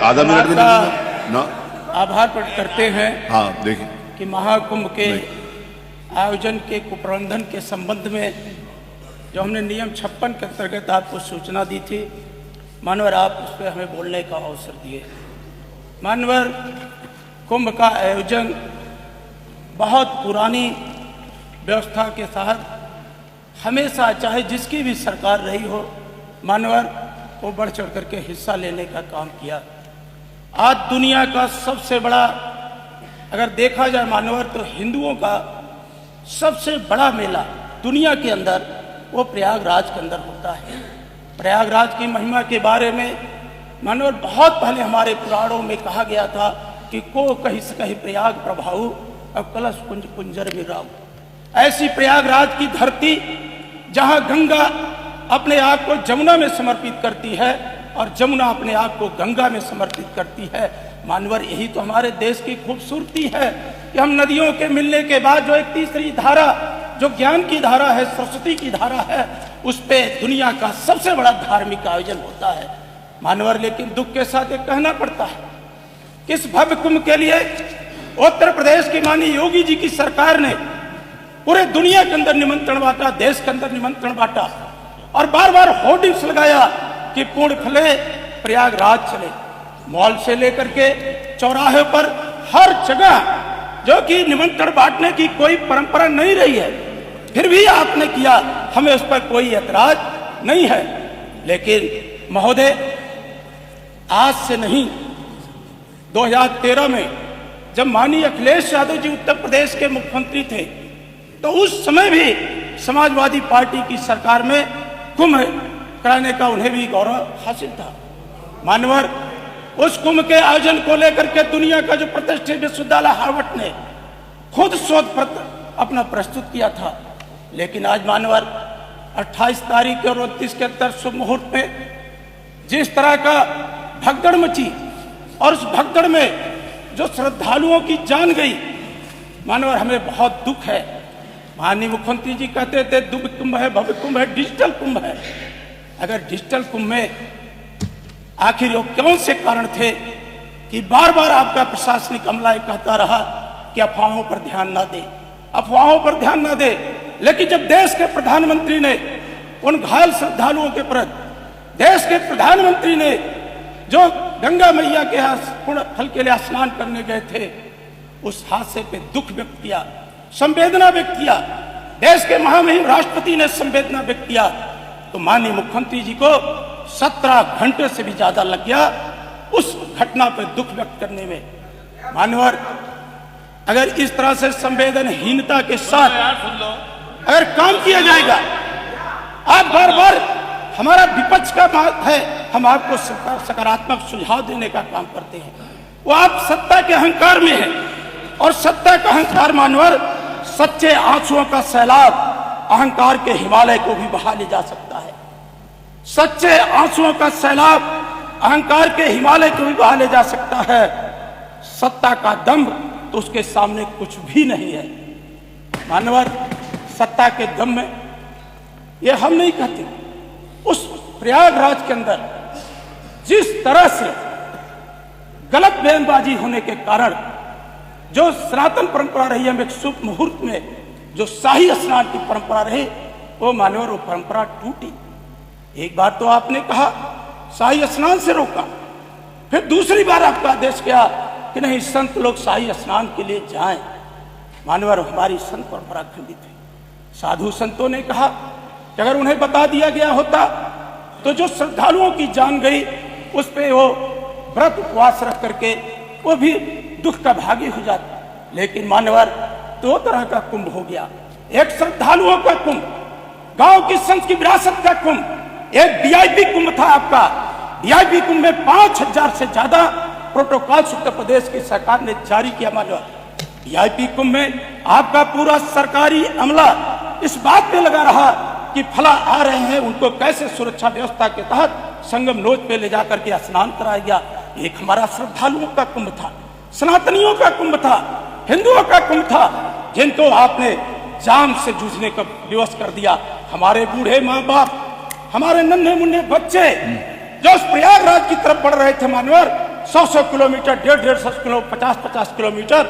आधा मिनट भी आपका ना। आभार प्रकट करते हैं हाँ देखिए कि महाकुंभ के आयोजन के कुप्रबंधन के संबंध में जो हमने नियम 56 के अंतर्गत आपको सूचना दी थी, मानवर आप उस पर हमें बोलने का अवसर दिए। मानवर कुंभ का आयोजन बहुत पुरानी व्यवस्था के तहत हमेशा चाहे जिसकी भी सरकार रही हो, मानवर को बढ़ चढ़ करके हिस्सा लेने का काम किया। आज दुनिया का सबसे बड़ा अगर देखा जाए मानवर तो हिंदुओं का सबसे बड़ा मेला दुनिया के अंदर वो प्रयागराज के अंदर होता है। प्रयागराज की महिमा के बारे में मानवर बहुत पहले हमारे पुराणों में कहा गया था कि को कहीं से कहीं प्रयाग प्रभाऊ अब कलश कुंज कुंजर विराऊ। ऐसी प्रयागराज की धरती जहां गंगा अपने आप को जमुना में समर्पित करती है और जमुना अपने आप को गंगा में समर्पित करती है। मानवर यही तो हमारे देश की खूबसूरती है कि हम नदियों के मिलने के बाद जो एक तीसरी धारा जो ज्ञान की धारा है, सरस्वती की धारा है, उस पे दुनिया का सबसे बड़ा धार्मिक आयोजन होता है। मानवर लेकिन दुख के साथ ये कहना पड़ता है कि इस भव्य कुंभ के लिए उत्तर प्रदेश की माननीय योगी जी की सरकार ने पूरे दुनिया के अंदर निमंत्रण बांटा, देश के अंदर निमंत्रण बांटा और बार बार होर्डिंग्स लगाया कि पूर्ण फले प्रयागराज चले। मॉल से लेकर के चौराहे पर हर जगह जो कि निमंत्रण बांटने की कोई परंपरा नहीं रही है, फिर भी आपने किया, हमें उस पर कोई ऐतराज नहीं है। लेकिन महोदय आज से नहीं, 2013 में जब माननीय अखिलेश यादव जी उत्तर प्रदेश के मुख्यमंत्री थे तो उस समय भी समाजवादी पार्टी की सरकार में कुंभ कराने का उन्हें भी गौरव हासिल था। मानवर उस कुंभ के आयोजन को लेकर के दुनिया का जो प्रतिष्ठित विश्वविद्यालय हार्वर्ड ने खुद शोध पत्र अपना प्रस्तुत किया था। लेकिन आज मानवर 28 तारीख और 29 के अंदर शुभ मुहूर्त में जिस तरह का भगदड़ मची और उस भगदड़ में जो श्रद्धालुओं की जान गई, मानवर हमें बहुत दुख है। माननीय मुख्यमंत्री जी कहते थे दिव्य कुंभ है, भव्य कुंभ है, डिजिटल कुंभ है। अगर डिजिटल कुंभ में आखिर ये कौन से कारण थे कि बार बार आपका प्रशासनिक अमला कहता रहा कि अफवाहों पर ध्यान ना दे, अफवाहों पर ध्यान ना दे। लेकिन जब देश के प्रधानमंत्री ने उन घायल श्रद्धालुओं के प्रति, देश के प्रधानमंत्री ने जो गंगा मैया के पूर्ण फल के लिए स्नान करने गए थे, उस हादसे पे दुख व्यक्त किया, संवेदना व्यक्त किया, देश के महामहिम राष्ट्रपति ने संवेदना व्यक्त किया, तो माननीय मुख्यमंत्री जी को 17 घंटे से भी ज्यादा लग गया उस घटना पर दुख व्यक्त करने में। मानवर अगर इस तरह से संवेदनहीनता के साथ अगर काम किया जाएगा, आप बार बार हमारा विपक्ष का बात है, हम आपको सकारात्मक सुझाव देने का काम करते हैं, वो आप सत्ता के अहंकार में है और सत्ता का अहंकार मानवर सच्चे आंसुओं का सैलाब अहंकार के हिमालय को भी बहा ले जा सकता है। सच्चे आंसुओं का सैलाब अहंकार के हिमालय को भी बहा ले जा सकता है। सत्ता का दंभ तो उसके सामने कुछ भी नहीं है। मानवर सत्ता के दम में ये हम नहीं कहते, उस प्रयागराज के अंदर जिस तरह से गलत बयानबाजी होने के कारण जो सनातन परंपरा रही है, एक शुभ मुहूर्त में जो शाही स्नान की परंपरा रही, वो मानवर वो परंपरा टूटी। एक बार तो आपने कहा शाही स्नान से रोका, फिर दूसरी बार आपका आदेश किया कि नहीं संत लोग शाही स्नान के लिए जाएं। मानवर हमारी संत परंपरा खंडित है। साधु संतों ने कहा कि अगर उन्हें बता दिया गया होता तो जो श्रद्धालुओं की जान गई उस पे वो व्रत उपवास रख करके वो भी दुख का भागी हो जाता। लेकिन मानवर 2 तरह का कुंभ हो गया, एक श्रद्धालुओं का कुंभ, गांव की संत की विरासत का कुंभ, एक वीआईपी कुंभ था आपका। वीआईपी कुंभ में 5000 से ज्यादा प्रोटोकॉल उत्तर प्रदेश की सरकार ने जारी किया। मानवर वीआईपी कुंभ में आपका पूरा सरकारी अमला इस बात पे लगा रहा कि फला आ रहे हैं, उनको कैसे सुरक्षा व्यवस्था के तहत संगम नोच पे ले जाकर के स्नान कराया गया। एक हमारा श्रद्धालुओं का कुंभ था, सनातनियों का कुंभ था, हिंदुओं का कुंभ था, जिनको आपने जाम से जूझने का विवश कर दिया। हमारे बूढ़े माँ बाप, हमारे नन्हे मुन्ने बच्चे जो उस प्रयागराज की तरफ बढ़ रहे थे मानवर, 100 किलोमीटर, 150 किलोमीटर, 50 किलोमीटर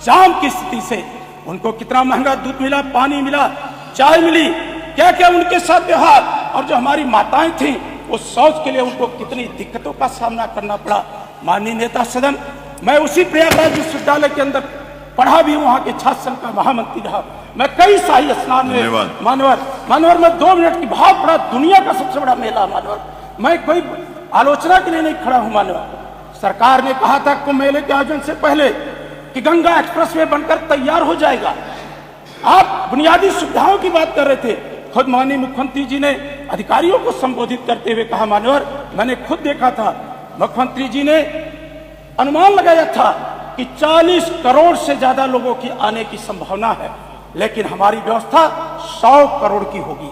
जाम की स्थिति से उनको कितना महंगा दूध मिला, पानी मिला, चाय मिली, क्या क्या उनके साथ व्यवहार, और जो हमारी माताएं थीं वो शौच के लिए उनको कितनी दिक्कतों का सामना करना पड़ा। माननीय नेता सदन, मैं उसी प्रयागराज विश्वविद्यालय के अंदर पढ़ा भी, वहां के छात्र संघ का महामंत्री रहा। मैं कई शाही स्नान में मानवर में 2 मिनट की बहुत बड़ा, दुनिया का सबसे बड़ा मेला मानवर, मैं कोई आलोचना के लिए नहीं खड़ा हूं। मानवर सरकार ने कहा था कुंभ मेले के आयोजन से पहले कि गंगा एक्सप्रेसवे बनकर तैयार हो जाएगा। आप बुनियादी सुविधाओं की बात कर रहे थे। खुद माननीय मुख्यमंत्री जी ने अधिकारियों को संबोधित करते हुए कहा, मानवर मैंने खुद देखा था, मुख्यमंत्री जी ने अनुमान लगाया था कि 40 करोड़ से ज्यादा लोगों की आने की संभावना है, लेकिन हमारी व्यवस्था 100 करोड़ की होगी,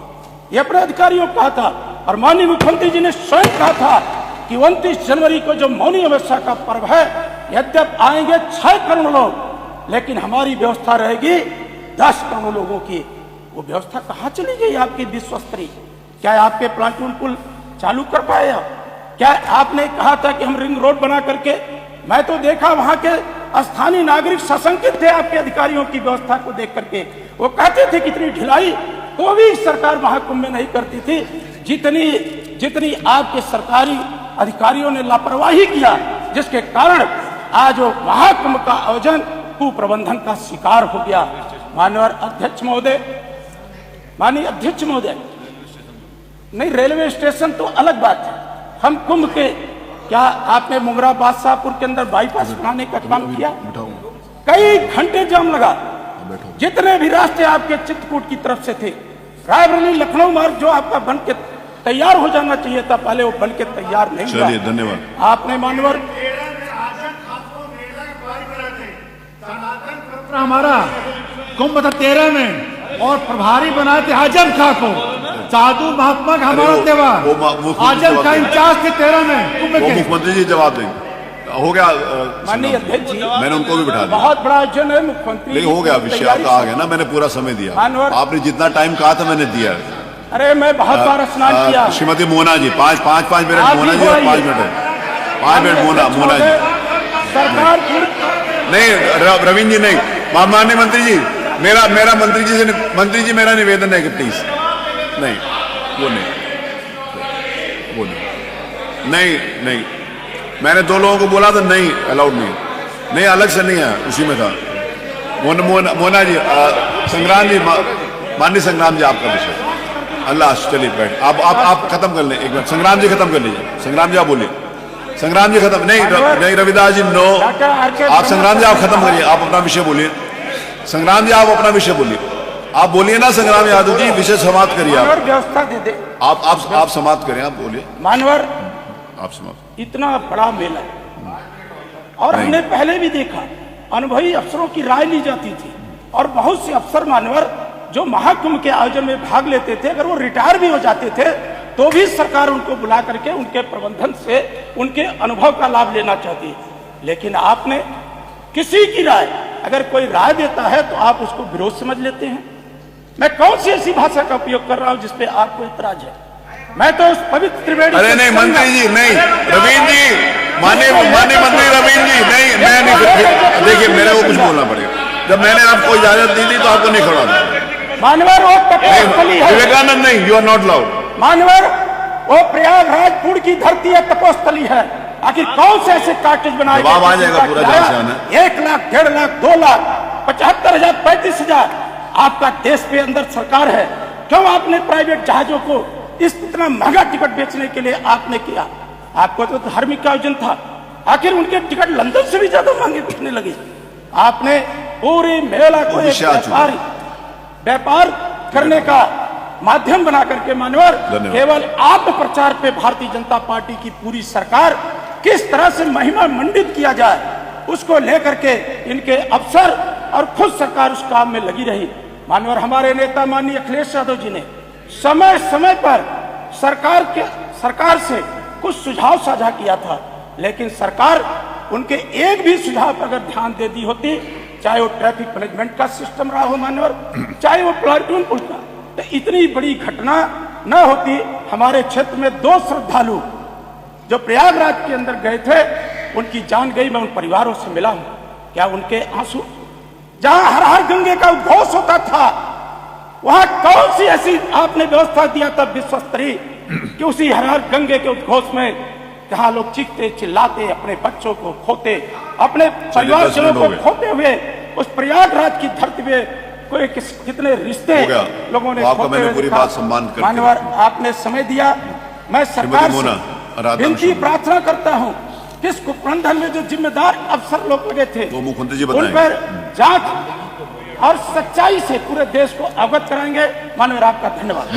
ये अपने अधिकारियों को कहा था। और माननीय मुख्यमंत्री जी ने स्वयं कहा था कि 29 जनवरी को जो मौनी अमावस्या का पर्व है, यद्यप आएंगे 6 करोड़ लोग, लेकिन हमारी व्यवस्था रहेगी 10 करोड़ लोगों की। वो व्यवस्था कहाँ चली गई आपकी विश्वस्तरीय? क्या आपके प्लाटून पुल चालू कर पाए आप? क्या आपने कहा था कि हम रिंग रोड बना करके, मैं तो देखा वहां के स्थानीय नागरिक सशंकित थे आपके अधिकारियों की व्यवस्था को देख करके। वो कहते थे कितनी ढिलाई तो भी सरकार महाकुंभ में नहीं करती थी, जितनी आपके सरकारी अधिकारियों ने लापरवाही किया, जिसके कारण आज वो महाकुंभ का आयोजन कुप्रबंधन का शिकार हो गया। माननीय अध्यक्ष महोदय, नहीं, रेलवे स्टेशन तो अलग बात है। हम कुंभ के, क्या आपने मुंगरा बादशाहपुर के अंदर बाईपास बनाने का काम किया? कई घंटे जाम लगा। जितने भी रास्ते आपके चित्रकूट की तरफ से थे, रायबरेली लखनऊ मार्ग जो आपका बन के तैयार हो जाना चाहिए था, पहले वो बन के तैयार नहीं हुआ। चलिए, धन्यवाद। आपने मानवर हमारा कुंभ था 13 में और प्रभारी बनाए थे आजम खां को, साधु महात्मा का हमारा त्योहार। आजम खां इंचार्ज थे 13 में कुंभ के। मुख्यमंत्री जी जवाब देंगे। हो गया माननीय अध्यक्ष जी, मैंने उनको भी बिठा दिया। बहुत बड़ा आयोजन है मुख्यमंत्री। नहीं, हो गया विषय आपका आ गया ना, मैंने पूरा समय दिया। आपने जितना टाइम कहा था मैंने दिया। अरे मैं बहुत बार स्नान किया। श्रीमती मोना जी, 5 मिनट मोना जी, और 5 मिनट 5 मिनट मोना जी। सरकार नहीं, रवीन जी नहीं, माननीय मंत्री जी, मेरा मंत्री जी मेरा निवेदन है कि प्लीज नहीं, वो नहीं, मैंने 2 लोगों को बोला था, नहीं अलाउड नहीं, अलग से नहीं है, उसी में था। मोना जी, संग्राम जी, माननीय संग्राम जी, आपका विषय। अल्लाह, चलिए बैठ, आप खत्म कर लें एक मिनट। संग्राम जी खत्म कर लीजिए। संग्राम जी आप बोलिए। संग्राम जी खत्म नहीं, रविदास जी नो, आप संग्राम जी आप खत्म करिए, आप अपना विषय बोलिए। संग्राम जी आप अपना विषय बोलिए, आप बोलिए ना। संग्राम यादव जी विषय समाप्त करिए। आप व्यवस्था दे दे, आप समाप्त करें, आप बोलिए। मानवर, आप समाप्त। इतना बड़ा मेला और हमने पहले भी देखा, अनुभवी अफसरों की राय ली जाती थी, और बहुत से अफसर मानवर जो महाकुंभ के आयोजन में भाग लेते थे, अगर वो रिटायर भी हो जाते थे तो भी सरकार उनको बुला करके उनके प्रबंधन से उनके अनुभव का लाभ लेना चाहती है। लेकिन आपने किसी की राय, अगर कोई राय देता है तो आप उसको विरोध समझ लेते हैं। मैं कौन सी ऐसी भाषा का उपयोग कर रहा हूं जिसपे आपको इतराज है? मैं तो उस पवित्र त्रिवेणी। अरे नहीं मंत्री जी, नहीं रवीन जी, माननीय मंत्री रवीन जी, नहीं, देखिए मेरे को कुछ बोलना पड़ेगा। जब मैंने आपको इजाजत दी थी तो आपको नहीं खड़ा। मानवर, वो तपोस्थली है। विवेकानंद नहीं, यू आर नॉट लाउड। मानवर, वो प्रयागराज की धरती है, तपोस्थली है। आखिर कौन से ऐसे कार्टेज बनाए गए? जवाब आ जाएगा पूरा जहां से आना। 1 लाख, 1.5 लाख, 2 लाख, 75,000, 35,000 आपका देश पे अंदर सरकार है। क्यों आपने प्राइवेट जहाजों को इतना महंगा टिकट बेचने के लिए आपने किया? आपको तो धार्मिक आयोजन था, आखिर उनके टिकट लंदन से भी ज्यादा महंगे बिकने लगे। आपने पूरे मेला को व्यापार करने का माध्यम बना करके मानवर, केवल आत्म प्रचार पे भारतीय जनता पार्टी की पूरी सरकार किस तरह से महिमा मंडित किया जाए, उसको लेकर के इनके अफसर और खुद सरकार उस काम में लगी रही। मानवर, हमारे नेता माननीय अखिलेश यादव जी ने समय समय पर सरकार से कुछ सुझाव साझा किया था, लेकिन सरकार उनके एक भी सुझाव पर अगर ध्यान दे दी होती, चाहे वो ट्रैफिक मैनेजमेंट का सिस्टम रहा हो मानवर, चाहे वो प्लाटून पुल का, तो इतनी बड़ी घटना न होती। हमारे क्षेत्र में 2 श्रद्धालु जो प्रयागराज के अंदर गए थे, उनकी जान गई, मैं उन परिवारों से मिला हूं। क्या उनके आंसू, जहां हर हर गंगे का उद्घोष होता था, वहां कौन सी ऐसी आपने व्यवस्था दिया तब विश्व स्तरीय कि उसी हर हर गंगे के उद्घोष में जहां लोग चीखते चिल्लाते, अपने बच्चों को खोते, अपने परिवारजनों को खोते हुए उस प्रयागराज की धरती पे कोई कितने रिश्ते लोगों ने खोते हुए देखा। मान्यवर, आपने समय दिया, मैं सरकार से विनती प्रार्थना करता हूं कि इस कुप्रबंधन में जो जिम्मेदार अफसर लोग लगे थे उन पर जांच और सच्चाई से पूरे देश को अवगत कराएंगे। माननीय, आपका धन्यवाद।